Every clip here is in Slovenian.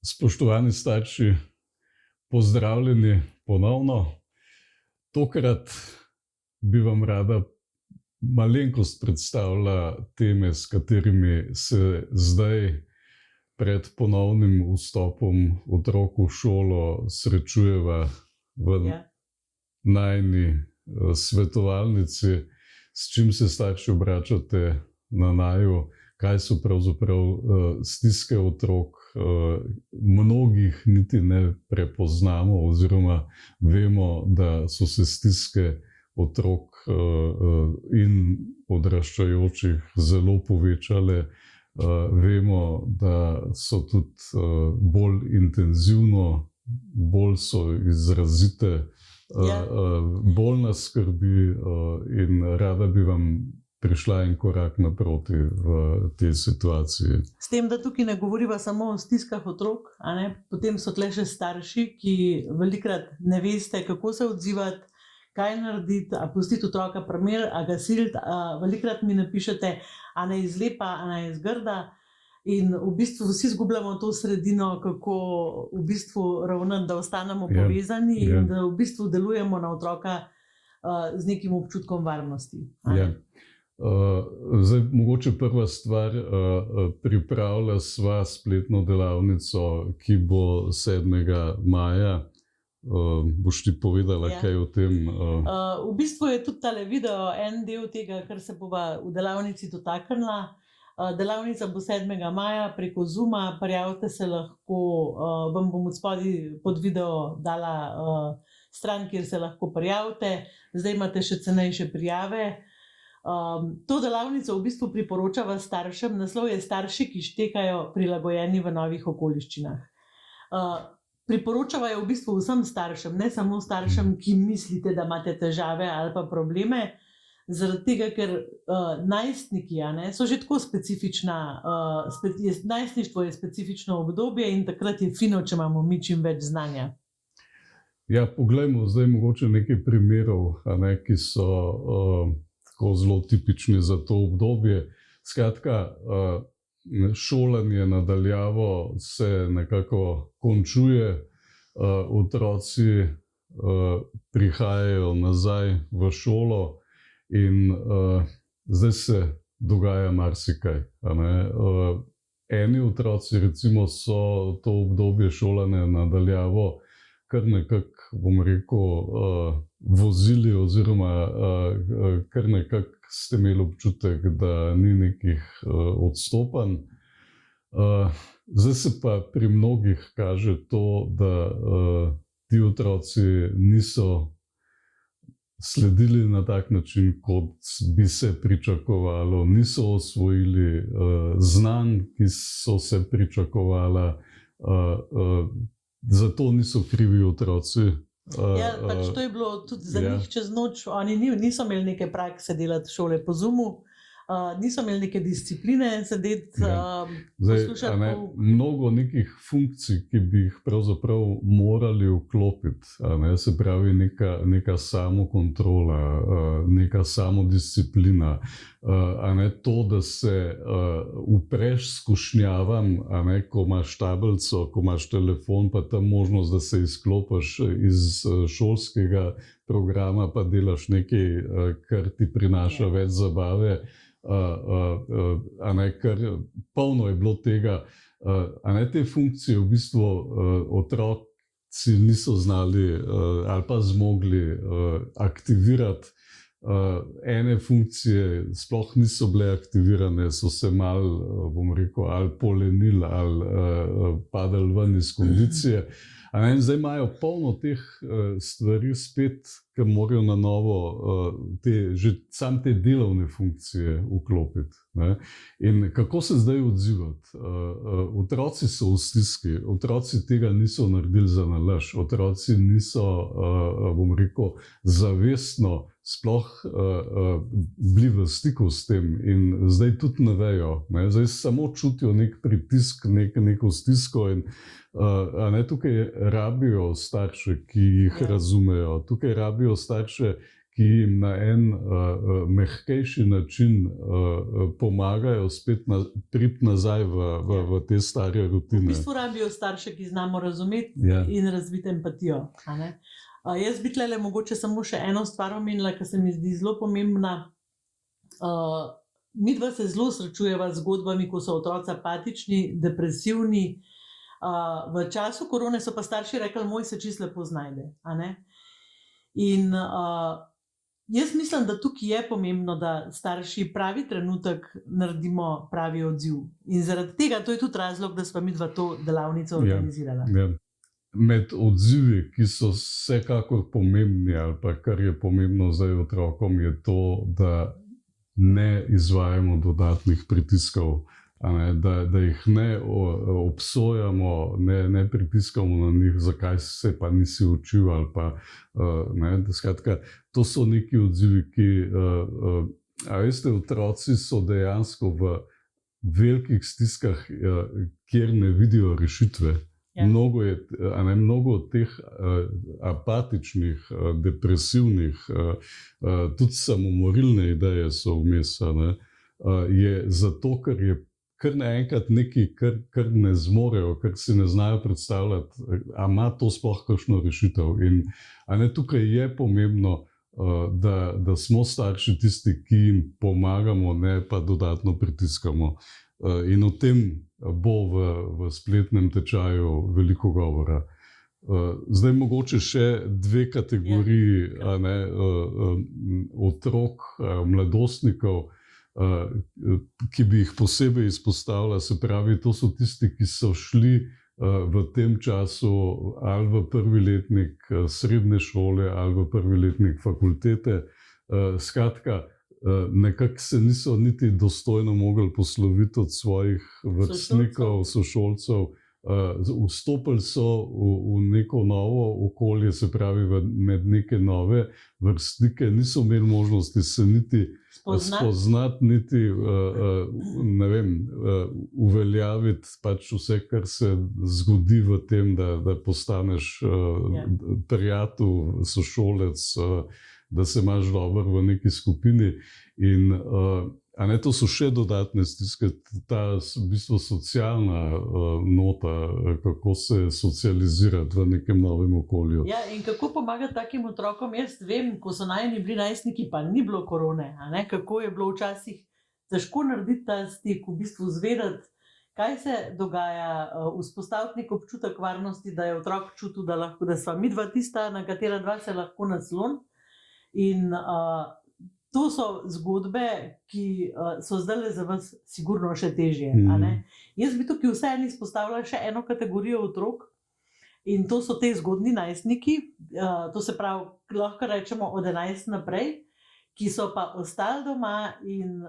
Spoštovani starši, pozdravljeni ponovno. Tokrat bi vam rada malenkost predstavila teme, s katerimi se zdaj pred ponovnim vstopom otrok v šolo srečujeva v najini svetovalnici, s čim se starši obračate na naju, kaj so pravzaprav stiske otrok. Mnogih niti ne prepoznamo oziroma vemo, da so se stiske otrok in odraščajočih zelo povečale. Vemo, da so tudi bolj intenzivno, bolj so izrazite, bolj nas skrbi in rada bi vam prišla en korak naproti v tej situaciji. S tem, da tukaj ne govoriva samo o stiskah otrok, potem so tle še starši, ki velikrat ne veste, kako se odzivati, kaj narediti, a pustiti otroka pri miru, a ga siliti. Velikrat mi napišete, a naj izlepa, a naj izgrda. In v bistvu vsi izgubljamo to sredino, kako v bistvu ravnati, da ostanemo povezani in da v bistvu delujemo na otroka z nekim občutkom varnosti. Zdaj, mogoče prva stvar, pripravila sva spletno delavnico, ki bo 7. maja. Boš ti povedala kaj o tem? V bistvu je tudi tale video en del tega, kar se bova v delavnici dotaknila. Delavnica bo 7. maja preko Zooma, prijavite se lahko, vam bom odspodaj pod video dala stran, kjer se lahko prijavite. Zdaj imate še cenejše prijave. To delavnico v bistvu priporočava staršem, naslov je Starši, ki štekajo, prilagojeni v novih okoliščinah. Priporočava jo v bistvu vsem staršem, ne samo staršem, ki mislite, da imate težave ali pa probleme, zaradi tega, ker najstniki so že tako specifična, najstništvo je specifično obdobje in takrat je fino, če imamo mi čim več znanja. Ja, poglejmo zdaj mogoče nekaj primerov, ki so tako zelo tipični za to obdobje. Skratka, šolanje na daljavo se nekako končuje, otroci prihajajo nazaj v šolo in zdaj se dogaja marsikaj. Eni otroci recimo so to obdobje šolanja na daljavo kar nekako, bom rekel, vozili oziroma kar nekako ste imeli občutek, da ni nekih odstopanj. Zdaj se pa pri mnogih kaže to, da ti otroci niso sledili na tak način, kot bi se pričakovalo, niso osvojili znanj, ki so se pričakovala, zato niso krivi otroci. Pač to je bilo tudi za njih čez noč. Oni niso imeli neke prakse delati šole po Zoomu, niso imeli neke discipline sedeti, poslušati. Mnogo nekih funkcij, ki bi jih pravzaprav morali vklopiti, se pravi neka samokontrola, neka samodisciplina, to, da se upreš skušnjavam, ko imaš tablico, ko imaš telefon, pa tam možnost, da se izklopiš iz šolskega programa, pa delaš nekaj, kar ti prinaša več zabave. Ker polno je bilo tega, te funkcije v bistvu otroci niso znali ali pa zmogli aktivirati. Ene funkcije sploh niso bile aktivirane, so se malo, bom rekel, ali polenili ali padali ven iz kondicije. Zdaj imajo polno teh stvari spet, ki morajo na novo že sam te delovne funkcije vklopiti. In kako se zdaj odzivati? Otroci so v stiski, otroci tega niso naredili za nalašč, otroci niso, bom rekel, zavestno sploh bili v stiku s tem in zdaj tudi ne vejo. Zdaj samo čutijo nek pritisk, neko stisko in tukaj rabijo starše, ki jih razumejo. Tukaj rabijo starše, ki jim na en mehkejši način pomagajo spet priti nazaj v te stare V rutine. bistvu rabijo starše, ki znamo razumeti Ja. in razviti empatijo. A ne? Jaz bi tlele mogoče samo še eno stvar omenila, ki se mi zdi zelo pomembna. Midva se zelo srečujeva z zgodbami, ko so otroci apatični, depresivni. V času korone so pa starši rekli, moj se čisto lepo znajde. A ne? In jaz mislim, da tukaj je pomembno, da starši pravi trenutek naredimo pravi odziv. In zaradi tega, to je tudi razlog, da sva midva to delavnico organizirala. Ja. Med odzivi, ki so vsekakor pomembni, ali pa kar je pomembno zdaj otrokom, je to, da ne izvajamo dodatnih pritiskov, da jih ne obsojamo, ne pritiskamo na njih, zakaj se pa nisi učil. Ali pa, skratka, to so neki odzivi, ki, veste, otroci so dejansko v velikih stiskah, kjer ne vidijo rešitve. Ja. Mnogo od teh apatičnih, depresivnih, tudi samomorilne ideje so vmes, je zato, ker je kar naenkrat nekaj, kar ne zmorejo, kar si ne znajo predstavljati, a ima to sploh kakšno rešitev. In tukaj je pomembno, da smo starši tisti, ki jim pomagamo, ne pa dodatno pritiskamo. In o tem bo v spletnem tečaju veliko govora. Zdaj mogoče še dve kategoriji otrok, mladostnikov, ki bi jih posebej izpostavila. Se pravi, to so tisti, ki so šli v tem času ali v prvi letnik srednje šole ali v prvi letnik fakultete. Skratka, nekako se niso niti dostojno mogli posloviti od svojih vrstnikov, sošolcev. Vstopili so v neko novo okolje, se pravi med neke nove vrstnike, niso imeli možnosti se niti spoznati, niti uveljaviti pač vse, kar se zgodi v tem, da postaneš prijatelj, sošolec, da se imaš dobro v neki skupini. In to so še dodatne stiske, ta v bistvu socialna nota, kako se socializirati v nekem novem okolju. Ja, in kako pomagati takim otrokom? Jaz vem, ko so najni bili najstniki, pa ni bilo korone, kako je bilo včasih težko narediti ta stik, v bistvu zvedeti, kaj se dogaja, vzpostaviti nek občutek varnosti, da je otrok čutil, da sva midva tista, na katera dva se lahko nasloni. In to so zgodbe, ki so zdaj za vas sigurno še težje. Jaz bi tukaj vseeno izpostavila še eno kategorijo otrok, in to so te zgodnji najstniki, to se pravi, lahko rečemo od 11 naprej, ki so pa ostali doma in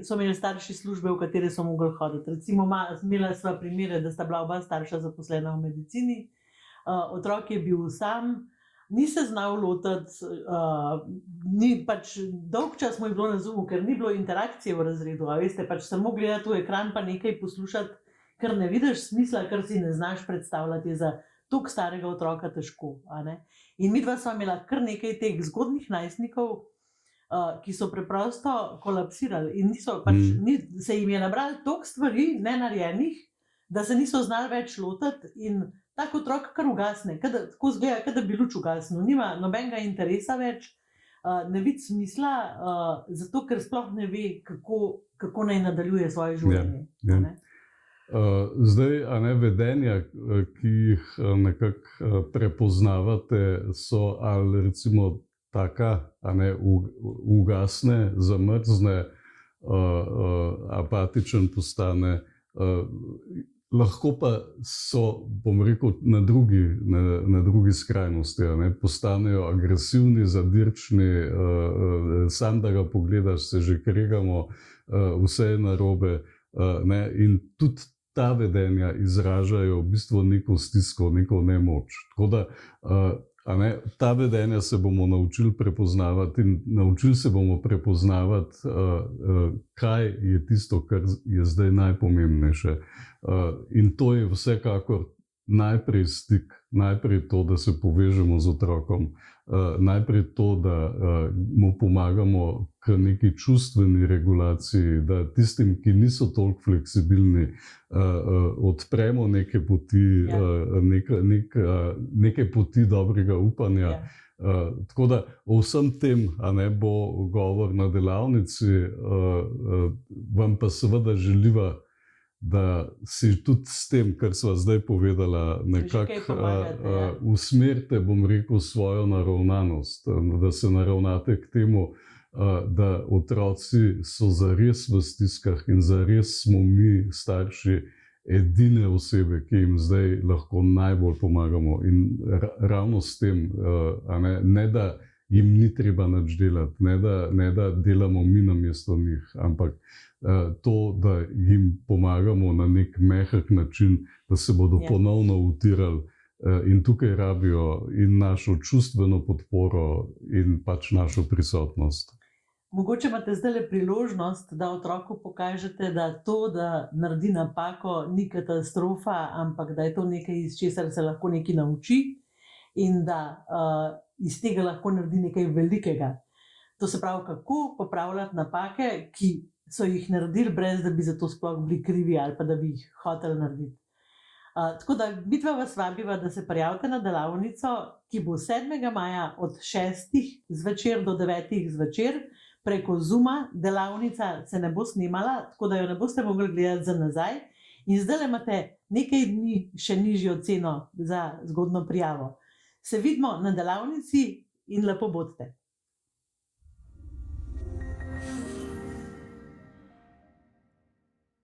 so imeli starši službe, v katere so mogli hoditi. Recimo, imela sva primere, da sta bila oba starša zaposlena v medicini, otrok je bil sam, ni se znal lotiti, dolg čas mu je bilo na Zoomu, ker ni bilo interakcije v razredu, veste, samo gledati v ekran pa nekaj poslušati, ker ne vidiš smisla, ker si ne znaš predstavljati, je za toliko starega otroka težko. In midva sva imela kar nekaj teh zgodnjih najstnikov, ki so preprosto kolapsirali in se jim je nabralo toliko stvari nenarejenih, da se niso znali več lotiti, in tak otrok kar ugasne, tako zgleda, kot da bi luč ugasnil, nima nobenega interesa več, ne vidi smisla, zato ker sploh ne ve, kako naj nadaljuje svoje življenje. Zdaj, vedenja, ki jih nekako prepoznavate, so ali recimo taka, ugasne, zamrzne, apatičen postane. Lahko pa so, bom rekel, na drugi skrajnosti, postanejo agresivni, zadirčni, sam da ga pogledaš, se že kregamo, vse je narobe. In tudi ta vedenja izražajo v bistvu neko stisko, neko nemoč. Tako da ta vedenja se bomo naučili prepoznavati in naučili se bomo prepoznavati, kaj je tisto, kar je zdaj najpomembnejše. In to je vsekakor najprej stik, najprej to, da se povežemo z otrokom, najprej to, da mu pomagamo k neki čustveni regulaciji, da tistim, ki niso toliko fleksibilni, odpremo neke poti, neke poti dobrega upanja. Tako da o vsem tem bo govor na delavnici, vam pa seveda želiva, da si tudi s tem, kar sva zdaj povedala, nekako usmerite, bom rekel, svojo naravnanost, da se naravnate k temu, da otroci so zares v stiskah in zares smo mi, starši, edine osebe, ki jim zdaj lahko najbolj pomagamo. In ravno s tem, ne da jim ni treba nič delati, ne da delamo mi namesto njih, ampak to, da jim pomagamo na nek mehak način, da se bodo ponovno utirali, in tukaj rabijo in našo čustveno podporo in pač našo prisotnost. Mogoče imate zdaj priložnost, da otroku pokažete, da to, da naredi napako, ni katastrofa, ampak da je to nekaj, iz česar se lahko nekaj nauči in da iz tega lahko naredi nekaj velikega. To se pravi, kako popravljati napake, ki so jih naredili, brez da bi za to sploh bili krivi ali pa da bi jih hoteli narediti. Tako da midva vas vabiva, da se prijavite na delavnico, ki bo 7. maja od 6. zvečer do 9. zvečer preko Zooma. Delavnica se ne bo snemala, tako da jo ne boste mogli gledati za nazaj. In zdaj imate nekaj dni še nižjo ceno za zgodno prijavo. Se vidimo na delavnici in lepo bodite.